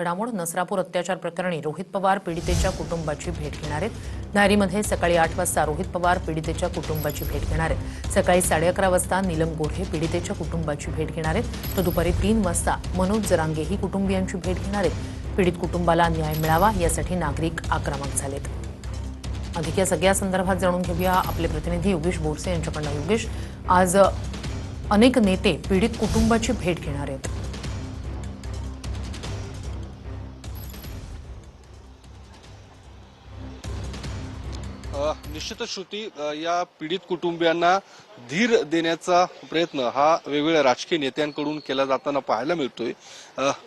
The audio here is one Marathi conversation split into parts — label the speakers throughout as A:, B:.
A: घडामोड. नसरापूर अत्याचार प्रकरणी रोहित पवार पीडितेच्या कुटुंबाची भेट घेणार आहेत. धारीमध्ये सकाळी 8 वाजता रोहित पवार पीडितेच्या कुटुंबाची भेट घेणार आहेत. सकाळी 11:30 वाजता नीलम गोऱ्हे पीडितेच्या कुटुंबाची भेट घेणार आहेत. तर दुपारी 3 वाजता मनोज जरांगे ही कुटुंबियांची भेट घेणार आहेत. पीडित कुटुंबाला न्याय मिळावा यासाठी नागरिक आक्रमक झालेत. अधिक या सगळ्या संदर्भात जाणून घेऊया आपले प्रतिनिधी योगेश बोरसे यांच्याकडून. योगेश, आज अनेक नेते पीडित कुटुंबाची भेट घेणार आहेत.
B: निश्चितच श्रुती, या पीडित कुटुंबियांना धीर देण्याचा प्रयत्न हा वेगवेगळ्या राजकीय नेत्यांकडून केला जाताना पाहायला मिळतोय.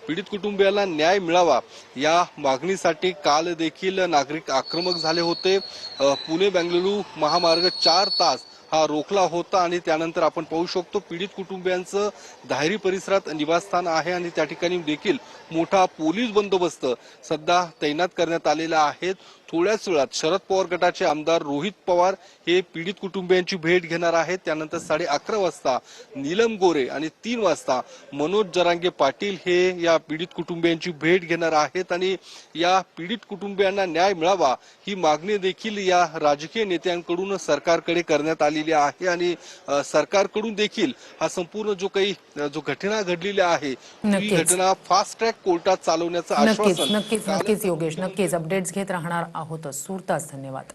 B: पीडित कुटुंबियांना न्याय मिळावा या मागणीसाठी काल देखील नागरिक आक्रमक झाले होते. पुणे बेंगळुरू महामार्ग 4 तास हा रोखला होता आणि त्यानंतर आपण पाहू शकतो पीडित कुटुंबियांचं धायरी परिसरात निवासस्थान आहे आणि त्या ठिकाणी देखील मोठा पोलीस बंदोबस्त सध्या तैनात करण्यात आलेला आहे. थोड्याच वेळात शरद पवार गटाचे आमदार रोहित पवार हे पीडित कुटुंबियांची भेट घेणार आहेत. त्यानंतर 11:30 वाजता नीलम गोरे आणि 3 वाजता मनोज जरांगे पाटील हे या पीडित कुटुंबियांची भेट घेणार आहेत आणि या पीडित कुटुंबियांना न्याय मिळावा ही मागणी देखील या राजकीय नेत्यांकडून सरकारकडे करण्यात आलेली आहे आणि सरकारकडून देखील हा संपूर्ण जो घटना घडलेली आहे ही घटना फास्ट ट्रॅक कोर्टात चालवण्याचं आश्वासन.
A: नक्कीच योगेश, नक्कीच अपडेट्स घेत राहणार आहोत. सुर्तास धन्यवाद.